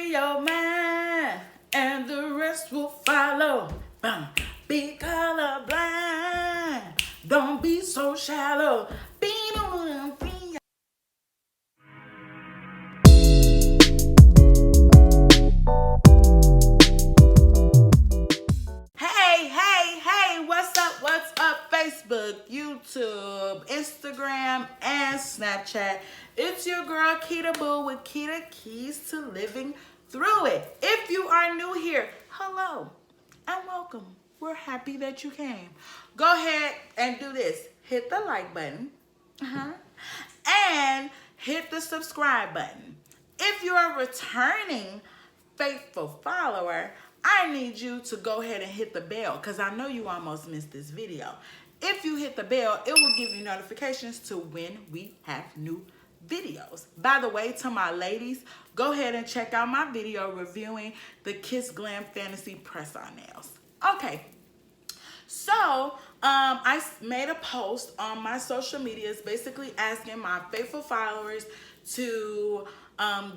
free your mind, and the rest will follow. Be colorblind. Don't be so shallow. Be free. Hey, what's up, Facebook, YouTube, Instagram, and Snapchat. It's your girl, Keita Boo, with Keita Keys to Living Through It. If you are new here, hello and welcome. We're happy that you came. Go ahead and do this. Hit the like button, and hit the subscribe button. If you're a returning faithful follower, I need you to go ahead and hit the bell because I know you almost missed this video. If you hit the bell, it will give you notifications to when we have new videos. By the way, to my ladies, go ahead and check out my video reviewing the Kiss Glam Fantasy press-on nails. Okay, so I made a post on my social medias basically asking my faithful followers to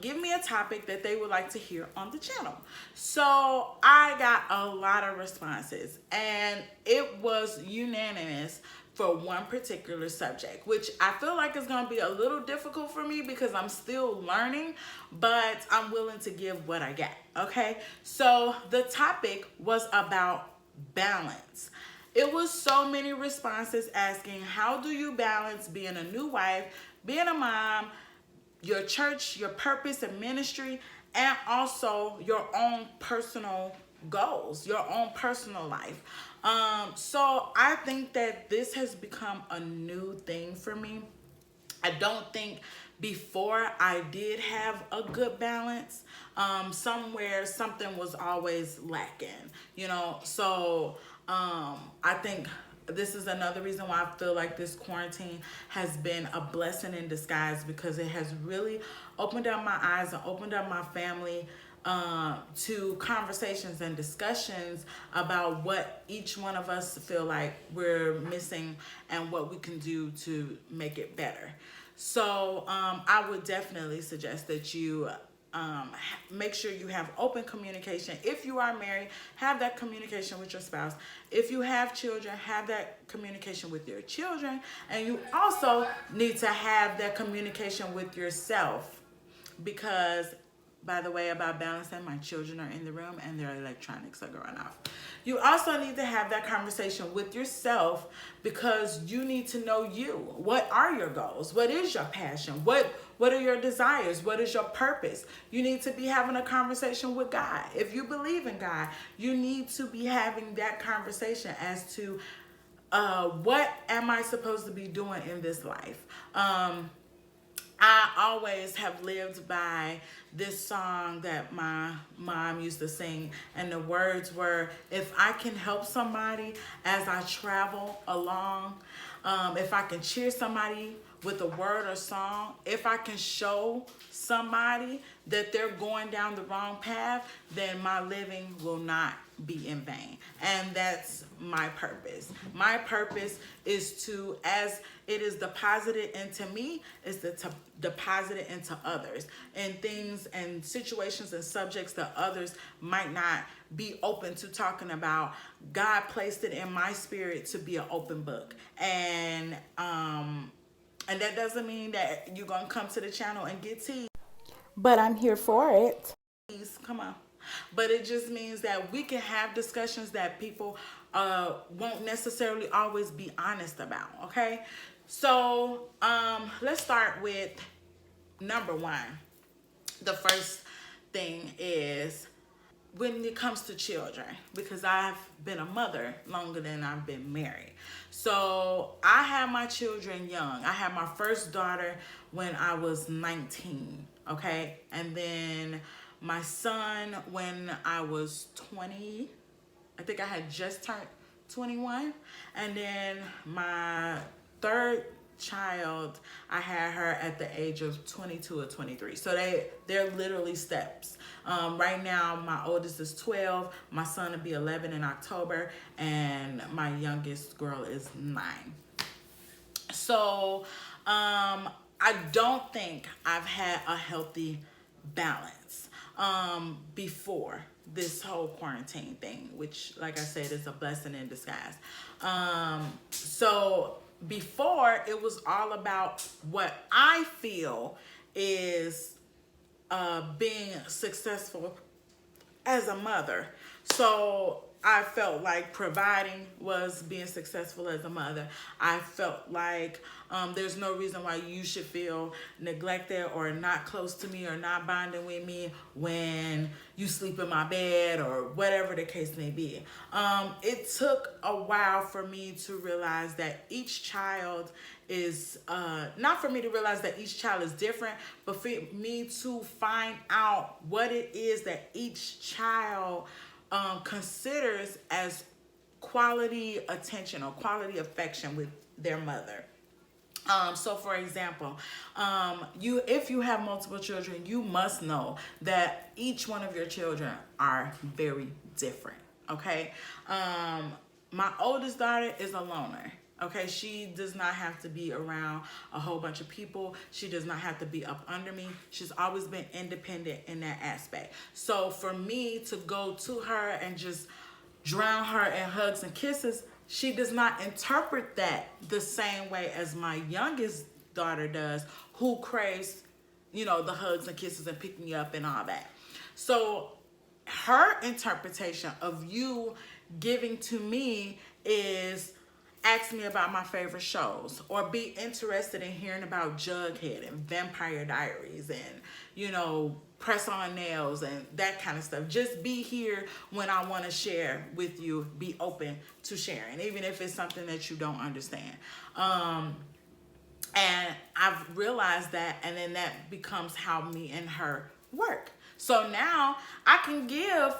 give me a topic that they would like to hear on the channel. So I got a lot of responses, and it was unanimous for one particular subject, which I feel like is going to be a little difficult for me because I'm still learning, but I'm willing to give what I got. Okay, so the topic was about balance. It was so many responses asking, how do you balance being a new wife, being a mom, your church, your purpose and ministry, and also your own personal goals, your own personal life. So I think that this has become a new thing for me. I don't think before I did have a good balance. Somewhere something was always lacking, so I think this is another reason why I feel like this quarantine has been a blessing in disguise, because it has really opened up my eyes and opened up my family to conversations and discussions about what each one of us feel like we're missing and what we can do to make it better. So I would definitely suggest that you make sure you have open communication. If you are married, have that communication with your spouse. If you have children, have that communication with your children. And you also need to have that communication with yourself, because, by the way, about balancing, my children are in the room and their electronics are going off. You also need to have that conversation with yourself, because you need to know you. What are your goals? What is your passion? What are your desires? What is your purpose? You need to be having a conversation with God. If you believe in God, you need to be having that conversation as to what am I supposed to be doing in this life? I always have lived by this song that my mom used to sing, and the words were, if I can help somebody as I travel along, if I can cheer somebody with a word or song, if I can show somebody that they're going down the wrong path, then my living will not be in vain. And that's my purpose. My purpose is to, as it is deposited into me, is to deposit it into others, and things and situations and subjects that others might not be open to talking about. God placed it in my spirit to be an open book. And that doesn't mean that you're going to come to the channel and get teased, but I'm here for it. Come on. But it just means that we can have discussions that people won't necessarily always be honest about, okay? So let's start with number one. The first thing is, when it comes to children, because I've been a mother longer than I've been married. So I had my children young. I had my first daughter when I was 19, okay? And then my son when I was 20. I think I had just turned 21. And then my third child, I had her at the age of 22 or 23. So they're literally steps. Right now, my oldest is 12. My son will be 11 in October. And my youngest girl is 9. So I don't think I've had a healthy balance. before this whole quarantine thing, which, like I said, is a blessing in disguise. So before, it was all about what I feel is being successful as a mother. So I felt like providing was being successful as a mother. I felt like there's no reason why you should feel neglected or not close to me or not bonding with me when you sleep in my bed or whatever the case may be. It took a while for me to realize that each child is, not for me to realize that each child is different, but for me to find out what it is that each child considers as quality attention or quality affection with their mother. So for example, if you have multiple children, you must know that each one of your children are very different. Okay. My oldest daughter is a loner. Okay, she does not have to be around a whole bunch of people. She does not have to be up under me. She's always been independent in that aspect. So for me to go to her and just drown her in hugs and kisses, she does not interpret that the same way as my youngest daughter does, who craves, the hugs and kisses and pick me up and all that. So her interpretation of you giving to me is ask me about my favorite shows or be interested in hearing about Jughead and Vampire Diaries and, press on nails and that kind of stuff. Just be here when I want to share with you. Be open to sharing, even if it's something that you don't understand. And I've realized that, and then that becomes how me and her work. So now I can give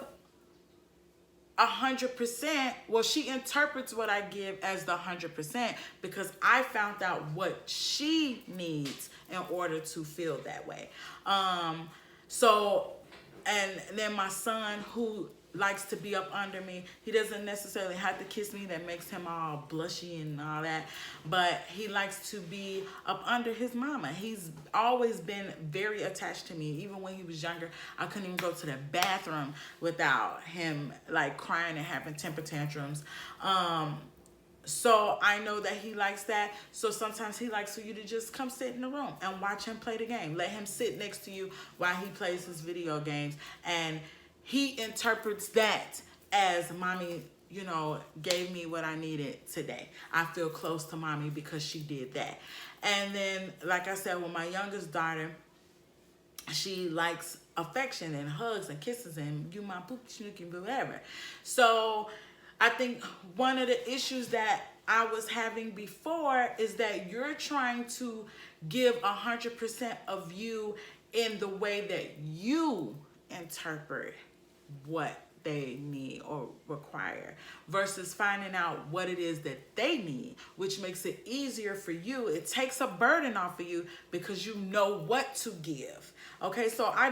100%. Well, she interprets what I give as the 100% because I found out what she needs in order to feel that way. So, and then my son, who likes to be up under me, he doesn't necessarily have to kiss me. That makes him all blushy and all that, but he likes to be up under his mama. He's always been very attached to me. Even when he was younger, I couldn't even go to the bathroom without him like crying and having temper tantrums. So I know that he likes that. So sometimes he likes for you to just come sit in the room and watch him play the game. Let him sit next to you while he plays his video games. And he interprets that as mommy, gave me what I needed today. I feel close to mommy because she did that. And then, like I said, with my youngest daughter, she likes affection and hugs and kisses and you my poop snooky whatever. So I think one of the issues that I was having before is that you're trying to give 100% of you in the way that you interpret what they need or require versus finding out what it is that they need, which makes it easier for you. It takes a burden off of you because you know what to give. Okay, so I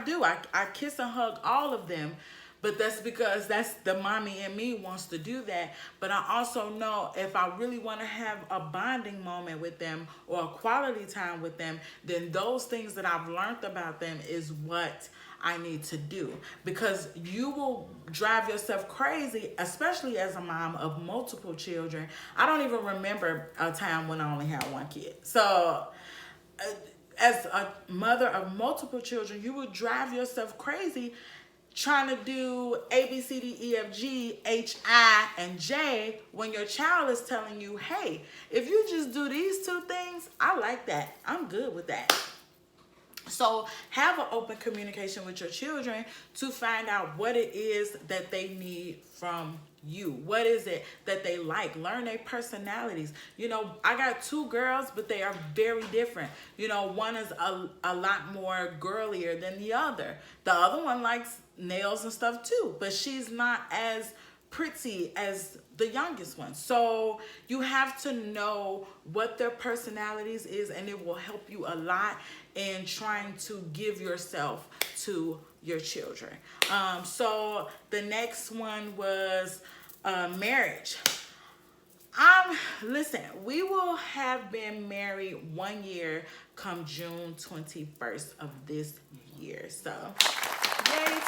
kiss and hug all of them, but that's because that's the mommy in me wants to do that. But I also know if I really want to have a bonding moment with them or a quality time with them, then those things that I've learned about them is what I need to do, because you will drive yourself crazy, especially as a mom of multiple children. I don't even remember a time when I only had one kid. So as a mother of multiple children, you will drive yourself crazy trying to do A, B, C, D, E, F, G, H, I, and J when your child is telling you, hey, if you just do these two things, I like that. I'm good with that. So have an open communication with your children to find out what it is that they need from you. What is it that they like? Learn their personalities. I got two girls, but they are very different. One is a lot more girlier than the other. The other one likes nails and stuff too, but she's not as pretty as the youngest one. So you have to know what their personalities is, and it will help you a lot in trying to give yourself to your children. So the next one was marriage. Listen, we will have been married 1 year come June 21st of this year. So yay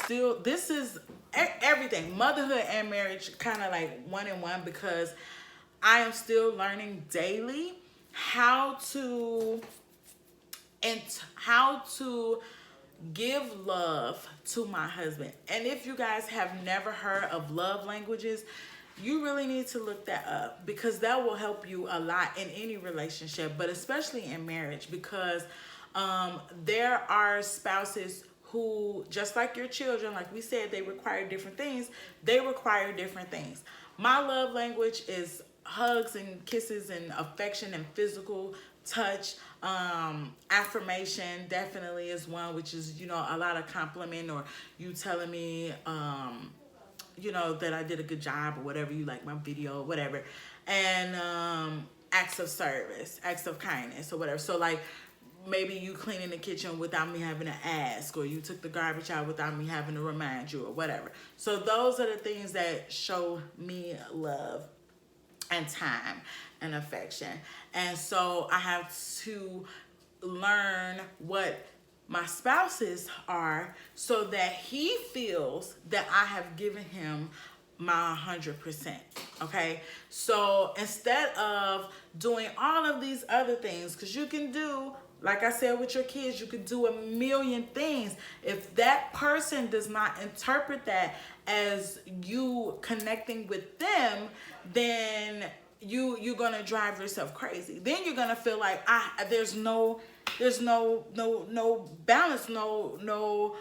still, this is everything, motherhood and marriage, kind of like one in one, because I am still learning daily how to how to give love to my husband. And if you guys have never heard of love languages, you really need to look that up, because that will help you a lot in any relationship, but especially in marriage, because there are spouses who, just like your children, like we said, they require different things. They require different things. My love language is hugs and kisses and affection and physical touch. Affirmation definitely is one, which is, a lot of compliment, or you telling me, that I did a good job, or whatever, you like my video, whatever. And acts of service, acts of kindness, or whatever. So like, maybe you cleaning the kitchen without me having to ask, or you took the garbage out without me having to remind you, or whatever. So those are the things that show me love and time and affection. And so I have to learn what my spouses are, so that he feels that I have given him my 100%. Okay, so instead of doing all of these other things, because you can do, like I said, with your kids, you could do a million things. If that person does not interpret that as you connecting with them, then you're gonna drive yourself crazy. Then you're gonna feel like there's no balance, no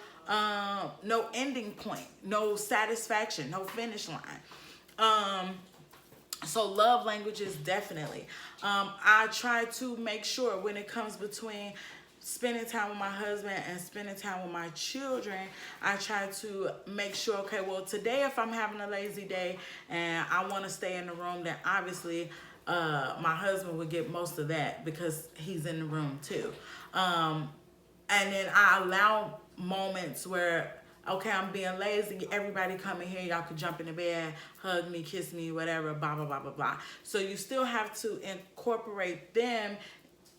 ending point, no satisfaction, no finish line. So love languages, definitely. I try to make sure when it comes between spending time with my husband and spending time with my children, I try to make sure, okay, well, today if I'm having a lazy day and I want to stay in the room, then obviously my husband would get most of that, because he's in the room too. And then I allow moments where, okay, I'm being lazy, everybody come in here, y'all could jump in the bed, hug me, kiss me, whatever, blah, blah, blah, blah, blah. So you still have to incorporate them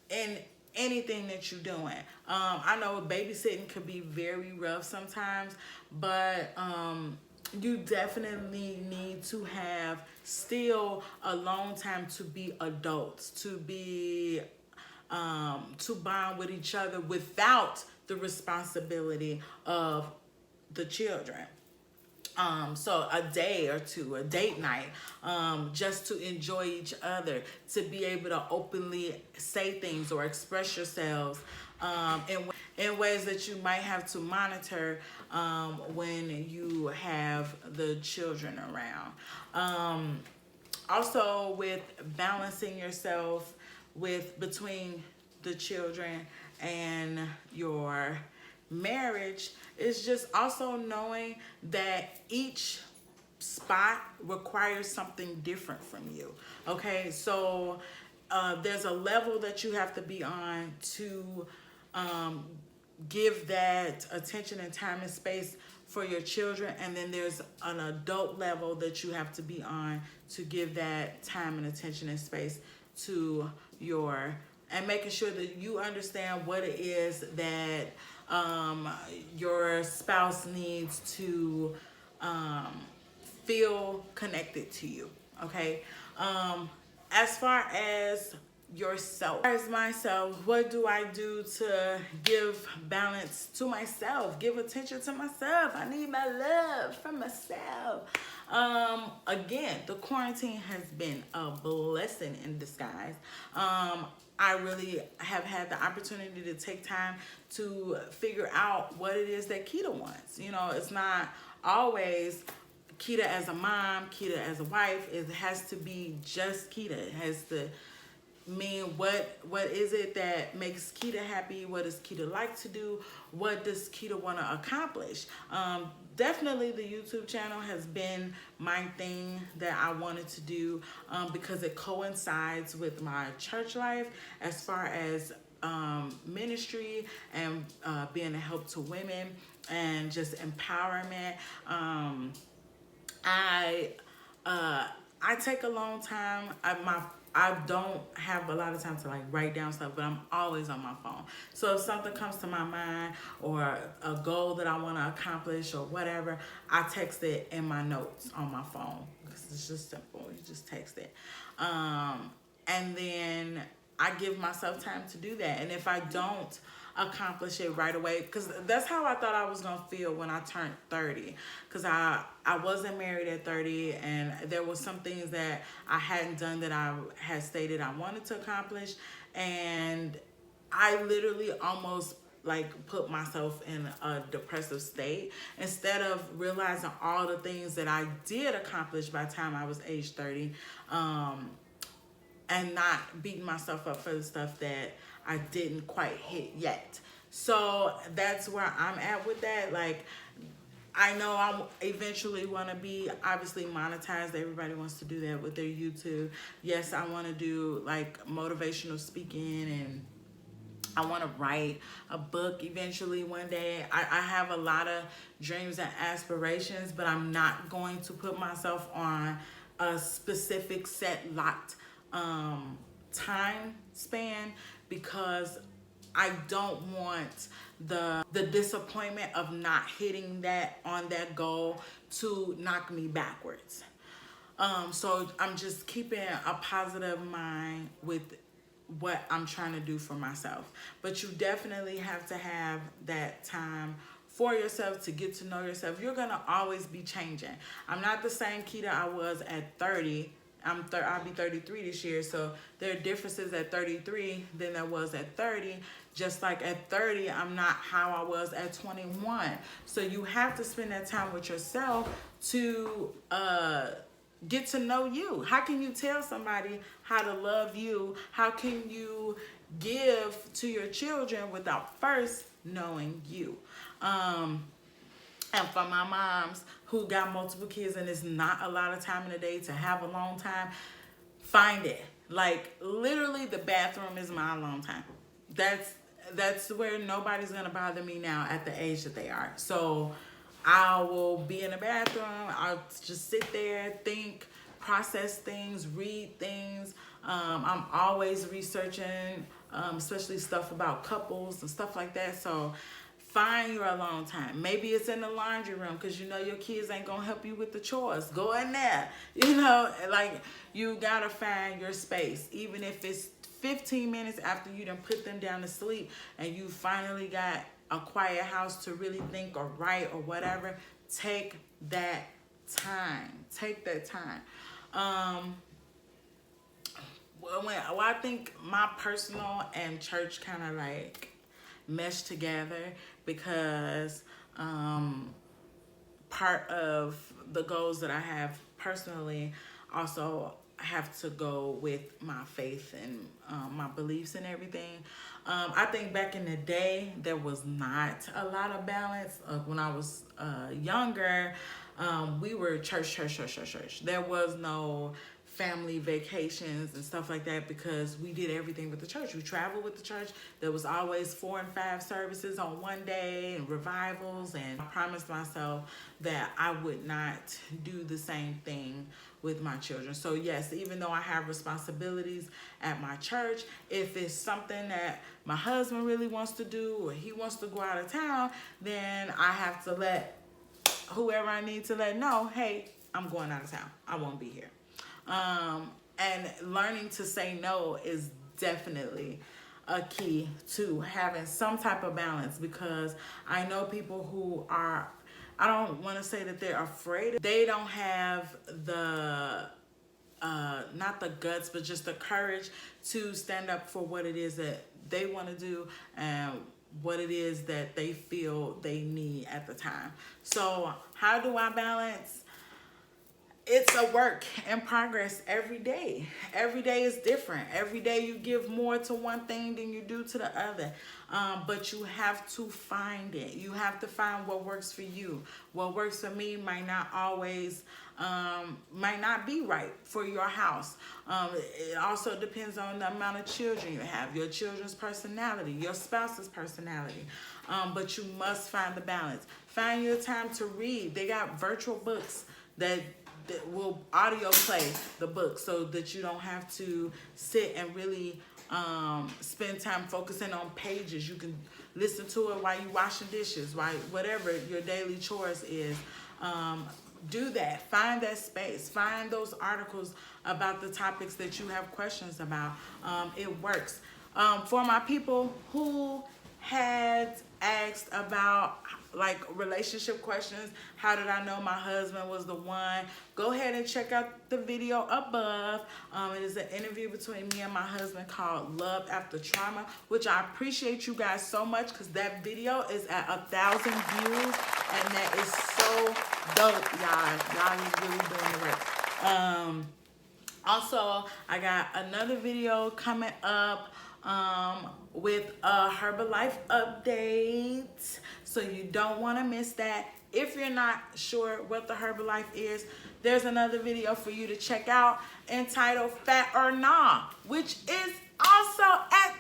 in anything that you're doing. I know babysitting could be very rough sometimes, but you definitely need to have still alone time to be adults, to be to bond with each other without the responsibility of the children. So a day or two, a date night, just to enjoy each other, to be able to openly say things or express yourselves in ways that you might have to monitor when you have the children around. Also, with balancing yourself between the children and your marriage, is just also knowing that each spot requires something different from you. Okay, so there's a level that you have to be on to give that attention and time and space for your children, and then there's an adult level that you have to be on to give that time and attention and space to and making sure that you understand what it is that your spouse needs to feel connected to you. Okay, as far as yourself, as myself, what do I do to give balance to myself, give attention to myself? I need my love from myself. Again, the quarantine has been a blessing in disguise. I really have had the opportunity to take time to figure out what it is that Keita wants. It's not always Keita as a mom, Keita as a wife. It has to be just Keita. It has to mean what is it that makes Keita happy? What does Keita like to do? What does Keita want to accomplish? Definitely the YouTube channel has been my thing that I wanted to do because it coincides with my church life as far as ministry and being a help to women and just empowerment. I take a long time. I don't have a lot of time to like write down stuff, but I'm always on my phone. So if something comes to my mind or a goal that I want to accomplish or whatever, I text it in my notes on my phone because it's just simple. You just text it. And then I give myself time to do that. And if I don't accomplish it right away, because that's how I thought I was gonna feel when I turned 30, because I wasn't married at 30, and there was some things that I hadn't done that I had stated I wanted to accomplish, and I literally almost like put myself in a depressive state instead of realizing all the things that I did accomplish by the time I was age 30, and not beating myself up for the stuff that I didn't quite hit yet. So that's where I'm at with that. Like, I know I eventually want to be obviously monetized. Everybody wants to do that with their YouTube. Yes, I want to do like motivational speaking, and I want to write a book eventually one day. I have a lot of dreams and aspirations, but I'm not going to put myself on a specific set locked time span, because I don't want the disappointment of not hitting that on that goal to knock me backwards. So I'm just keeping a positive mind with what I'm trying to do for myself. But you definitely have to have that time for yourself to get to know yourself. You're gonna always be changing. I'm not the same Keita I was at 30. I'll be 33 this year, so there are differences at 33 than there was at 30. Just like at 30, I'm not how I was at 21. So you have to spend that time with yourself to get to know you. How can you tell somebody how to love you? How can you give to your children without first knowing you? And for my moms who got multiple kids and it's not a lot of time in the day to have a long time, find it. Like, literally the bathroom is my alone time. That's where nobody's gonna bother me now at the age that they are. So I will be in the bathroom. I'll just sit there, think, process things, read things. I'm always researching, especially stuff about couples and stuff like that. So find your alone time. Maybe it's in the laundry room because you know your kids ain't gonna help you with the chores. Go in there. You know, like, you gotta find your space. Even if it's 15 minutes after you done put them down to sleep and you finally got a quiet house to really think or write or whatever, take that time. Take that time. Well, I think my personal and church kind of like mesh together because part of the goals that I have personally also have to go with my faith and my beliefs and everything. I think back in the day there was not a lot of balance. When I was younger, we were church. There was no family vacations and stuff like that because we did everything with the church. We traveled with the church. There was always 4 and 5 services on one day and revivals, and I promised myself that I would not do the same thing with my children. So yes, even though I have responsibilities at my church, if it's something that my husband really wants to do or he wants to go out of town, then I have to let whoever I need to let know, hey, I'm going out of town. I won't be here. And learning to say no is definitely a key to having some type of balance, because I know people who are, I don't want to say that they're afraid. They don't have the, not the guts, but just the courage to stand up for what it is that they want to do and what it is that they feel they need at the time. So how do I balance? It's a work in progress every day. Every day is different. Every day you give more to one thing than you do to the other. But you have to find it. You have to find what works for you. What works for me might not always, might not be right for your house. It also depends on the amount of children you have, your children's personality, your spouse's personality. But you must find the balance. Find your time to read. They got virtual books that that will audio play the book so that you don't have to sit and really spend time focusing on pages. You can listen to it while you washing dishes, while whatever your daily chores is. Do that. Find that space. Find those articles about the topics that you have questions about. It works. For my people who had asked about like relationship questions, how did I know my husband was the one? Go ahead and check out the video above. It is an interview between me and my husband called Love After Trauma, which I appreciate you guys so much because that video is at 1,000 views, and that is so dope, y'all. Y'all is really doing the work. Also, I got another video coming up with a Herbalife update, so you don't want to miss that. If you're not sure what the Herbalife is, there's another video for you to check out entitled Fat or Nah, which is also at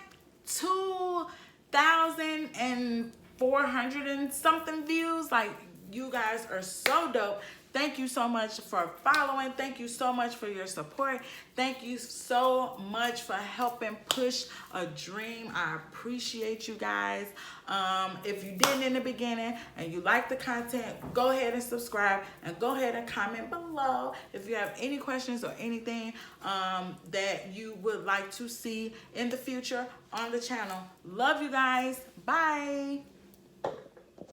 2,400 and something views. Like, you guys are so dope. Thank you so much for following. Thank you so much for your support. Thank you so much for helping push a dream. I appreciate you guys. If you didn't in the beginning and you like the content, go ahead and subscribe and go ahead and comment below if you have any questions or anything that you would like to see in the future on the channel. Love you guys. Bye.